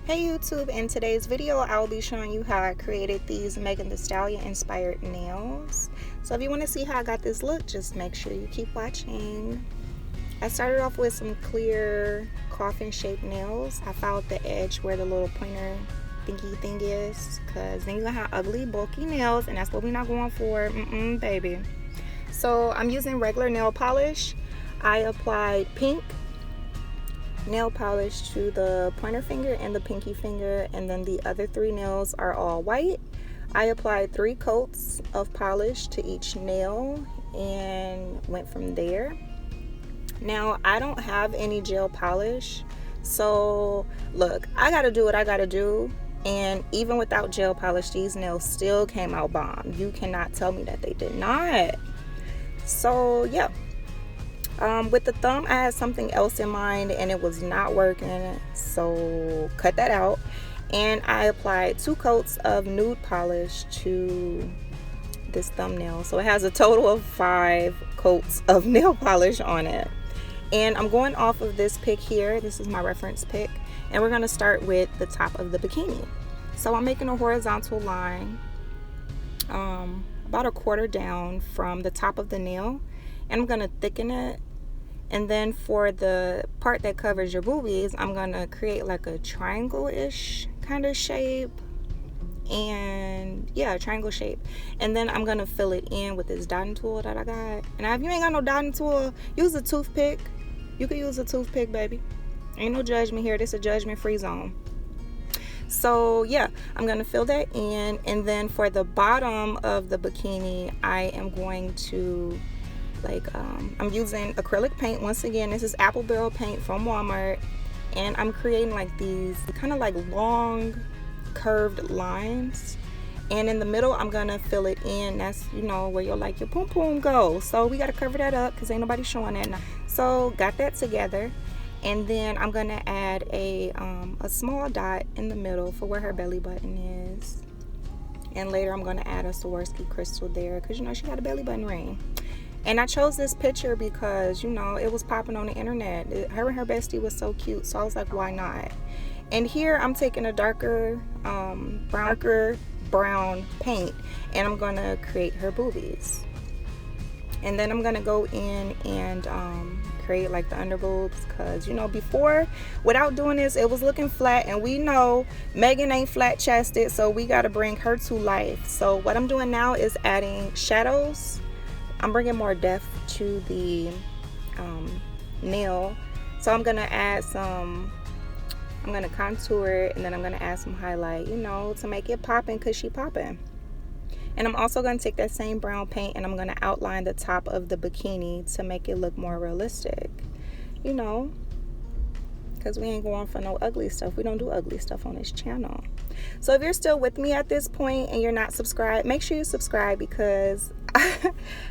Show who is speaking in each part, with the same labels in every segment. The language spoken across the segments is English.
Speaker 1: Hey YouTube, in today's video I will be showing you how I created these Megan Thee Stallion inspired nails. So if you want to see how I got this look, just make sure you keep watching. I started off with some clear coffin shaped nails. I followed the edge where the little pointer thingy thing is, because then you're gonna have ugly bulky nails and that's what we're not going for, baby. So I'm using regular nail polish. I applied pink nail polish to the pointer finger and the pinky finger, and then the other three nails are all white. I applied 3 coats of polish to each nail and went from there. Now I don't have any gel polish, so look, I gotta do what I gotta do, and even without gel polish these nails still came out bomb. You cannot tell me that they did not. So yeah, with the thumb I had something else in mind and it was not working, so cut that out. And I applied 2 coats of nude polish to this thumbnail, so it has a total of 5 coats of nail polish on it. And I'm going off of this pic here. This is my reference pic, and we're going to start with the top of the bikini. So I'm making a horizontal line about 1/4 down from the top of the nail, and I'm going to thicken it. And then for the part that covers your boobies, I'm gonna create like a triangle-ish kind of shape. And yeah, a triangle shape. And then I'm gonna fill it in with this dotting tool that I got. And if you ain't got no dotting tool, use a toothpick. You can use a toothpick, baby. Ain't no judgment here. This is a judgment-free zone. So yeah, I'm gonna fill that in. And then for the bottom of the bikini, I am going to I'm using acrylic paint. Once again, this is apple barrel paint from Walmart, and I'm creating like these kind of like long curved lines, and in the middle I'm gonna fill it in. That's, you know, where your poom poom go. So we got to cover that up because ain't nobody showing that now. So got that together, and then I'm gonna add a small dot in the middle for where her belly button is, and later I'm gonna add a Swarovski crystal there because, you know, she got a belly button ring. And I chose this picture because, you know, it was popping on the internet. Her and her bestie was so cute, so I was like, why not? And here I'm taking a darker brown paint, and I'm gonna create her boobies. And then I'm gonna go in and create like the underboobs, because, you know, before, without doing this, it was looking flat, and we know Megan ain't flat chested, so we got to bring her to life. So what I'm doing now is adding shadows. I'm bringing more depth to the nail. So I'm gonna add some, I'm gonna contour it, and then I'm gonna add some highlight, you know, to make it popping, because she popping. And I'm also gonna take that same brown paint and I'm gonna outline the top of the bikini to make it look more realistic, you know, because we ain't going for no ugly stuff. We don't do ugly stuff on this channel. So if you're still with me at this point and you're not subscribed, make sure you subscribe, because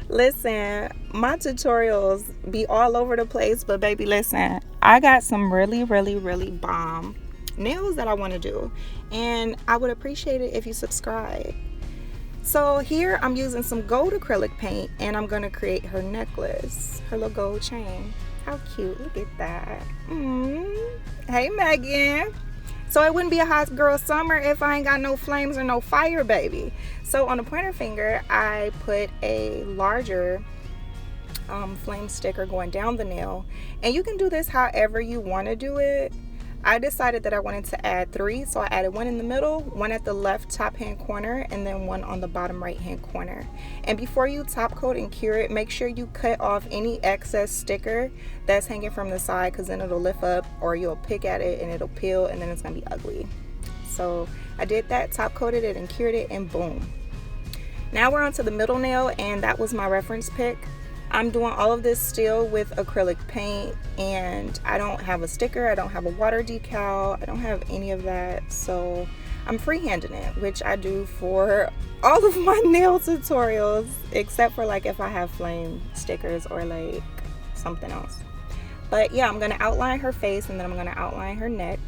Speaker 1: listen, my tutorials be all over the place, but baby, listen, I got some really bomb nails that I want to do, and I would appreciate it if you subscribe. So here I'm using some gold acrylic paint, and I'm gonna create her necklace, her little gold chain. How cute, look at that. Hey Megan. So it wouldn't be a hot girl summer if I ain't got no flames or no fire, baby. So on the pointer finger, I put a larger flame sticker going down the nail. And you can do this however you want to do it. I decided that I wanted to add 3, so I added 1 in the middle, 1 at the left top hand corner, and then 1 on the bottom right hand corner. And before you top coat and cure it, make sure you cut off any excess sticker that's hanging from the side, because then it'll lift up, or you'll pick at it and it'll peel, and then it's gonna be ugly. So I did that, top coated it and cured it, and boom. Now we're on to the middle nail, and that was my reference pic. I'm doing all of this still with acrylic paint, and I don't have a sticker, I don't have a water decal, I don't have any of that, so I'm freehanding it, which I do for all of my nail tutorials, except for like if I have flame stickers or like something else. But yeah, I'm gonna outline her face, and then I'm gonna outline her neck.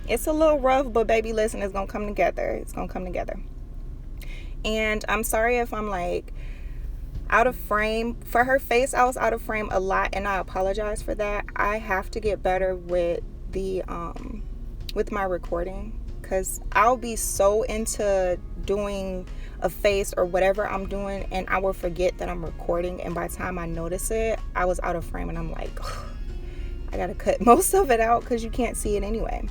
Speaker 1: It's a little rough, but baby, listen, it's gonna come together. It's gonna come together. And I'm sorry if I'm like out of frame. For her face, I was out of frame a lot, and I apologize for that. I have to get better with the with my recording, because I'll be so into doing a face or whatever I'm doing, and I will forget that I'm recording, and by the time I notice it, I was out of frame, and I'm like, I gotta cut most of it out because you can't see it anyway.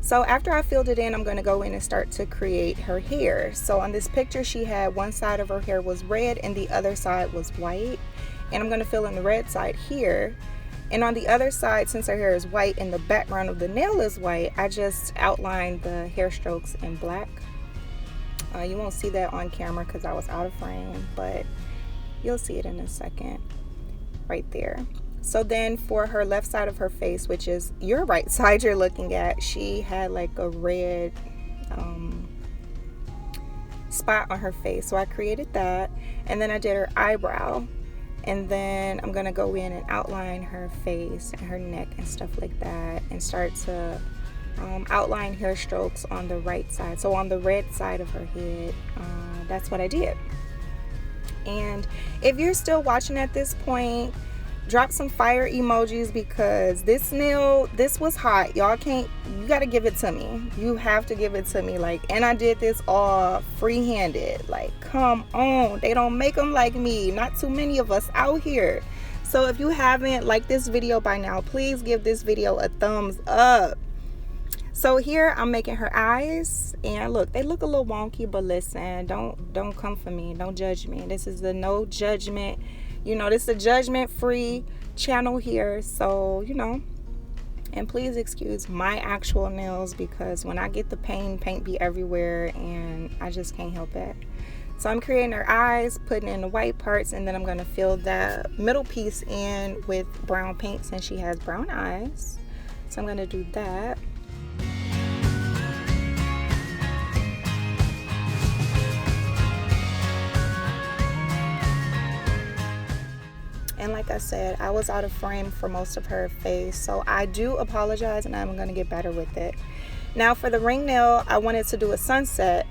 Speaker 1: So after I filled it in, I'm going to go in and start to create her hair. So on this picture, she had one side of her hair was red and the other side was white. And I'm going to fill in the red side here. And on the other side, since her hair is white and the background of the nail is white, I just outlined the hair strokes in black. You won't see that on camera because I was out of frame, but you'll see it in a second right there. So then for her left side of her face, which is your right side you're looking at, she had like a red spot on her face. So I created that, and then I did her eyebrow, and then I'm gonna go in and outline her face and her neck and stuff like that, and start to outline hair strokes on the right side. So on the red side of her head, that's what I did. And if you're still watching at this point, drop some fire emojis, because this nail, this was hot. Y'all can't, you got to give it to me. You have to give it to me. Like, and I did this all free-handed. Like, come on. They don't make them like me. Not too many of us out here. So if you haven't liked this video by now, please give this video a thumbs up. So here I'm making her eyes, and look, they look a little wonky, but listen, don't come for me. Don't judge me. This is a no judgment. You know, this is a judgment-free channel here, so, you know, and please excuse my actual nails, because when I get the paint be everywhere, and I just can't help it. So I'm creating her eyes, putting in the white parts, and then I'm going to fill that middle piece in with brown paint since she has brown eyes. So I'm going to do that. And like I said, I was out of frame for most of her face, so I do apologize, and I'm going to get better with it. Now for the ring nail, I wanted to do a sunset,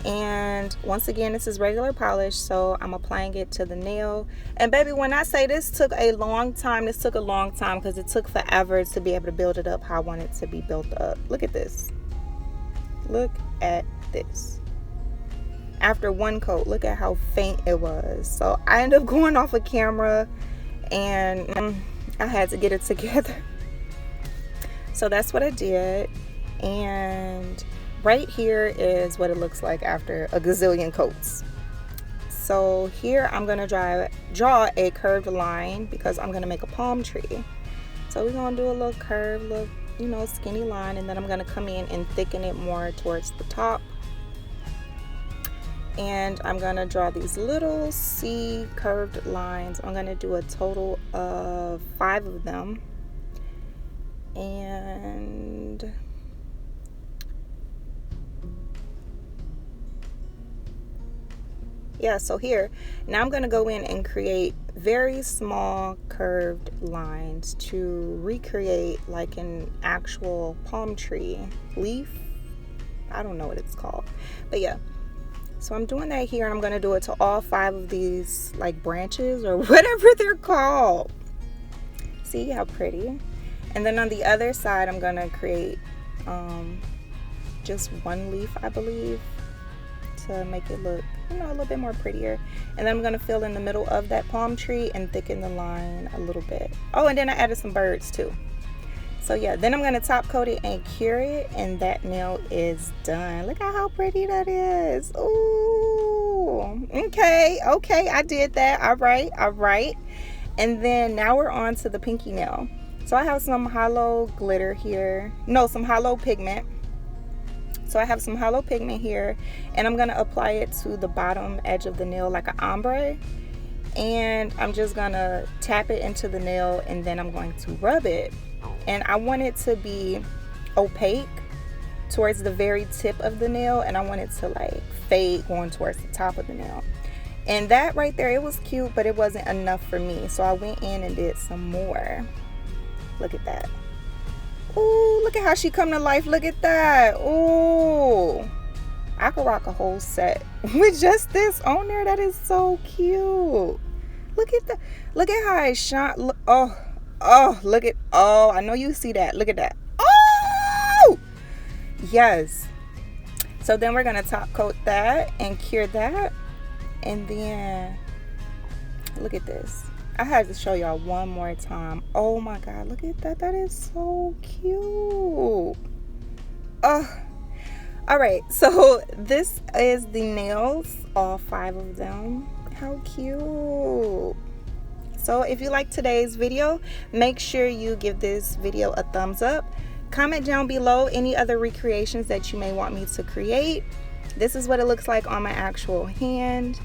Speaker 1: and once again, this is regular polish, so I'm applying it to the nail. And baby, when I say this took a long time, this took a long time because it took forever to be able to build it up how I want it to be built up. Look at this. Look at this. After one coat, look at how faint it was. So I ended up going off of camera, and I had to get it together. So that's what I did, and right here is what it looks like after a gazillion coats. So here I'm gonna draw a curved line because I'm gonna make a palm tree. So we're gonna do a little curved, little, you know, skinny line, and then I'm gonna come in and thicken it more towards the top. And I'm gonna draw these little C curved lines. I'm gonna do a total of 5 of them. And yeah, so here, now I'm gonna go in and create very small curved lines to recreate like an actual palm tree leaf. I don't know what it's called, but yeah. So I'm doing that here, and I'm going to do it to all 5 of these like branches or whatever they're called. See how pretty? And then on the other side, I'm going to create just 1 leaf, I believe, to make it look, you know, a little bit more prettier. And then I'm going to fill in the middle of that palm tree and thicken the line a little bit. Oh, and then I added some birds too. So yeah, then I'm going to top coat it and cure it, and that nail is done. Look at how pretty that is. Ooh, okay, I did that. All right. And then now we're on to the pinky nail. So I have some HOLO glitter here. No, some HOLO pigment. So I have some HOLO pigment here, and I'm going to apply it to the bottom edge of the nail like an ombre. And I'm just going to tap it into the nail, and then I'm going to rub it. And I want it to be opaque towards the very tip of the nail, and I want it to like fade going towards the top of the nail. And that right there, it was cute, but it wasn't enough for me, so I went in and did some more. Look at that. Ooh, look at how she come to life. Look at that. Ooh, I could rock a whole set with just this on there. That is so cute. Look at that. Look at how it shine. Oh, look at, oh, I know you see that. Look at that. Oh, Yes. So then we're going to top coat that and cure that. And then look at this. I had to show y'all one more time. Oh my God, look at that. That is so cute. Oh. All right, so this is the nails, all 5 of them. How cute. So if you like today's video, make sure you give this video a thumbs up. Comment down below any other recreations that you may want me to create. This is what it looks like on my actual hand.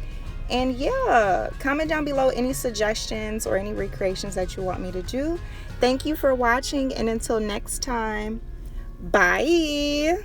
Speaker 1: And yeah, comment down below any suggestions or any recreations that you want me to do. Thank you for watching, and until next time, bye.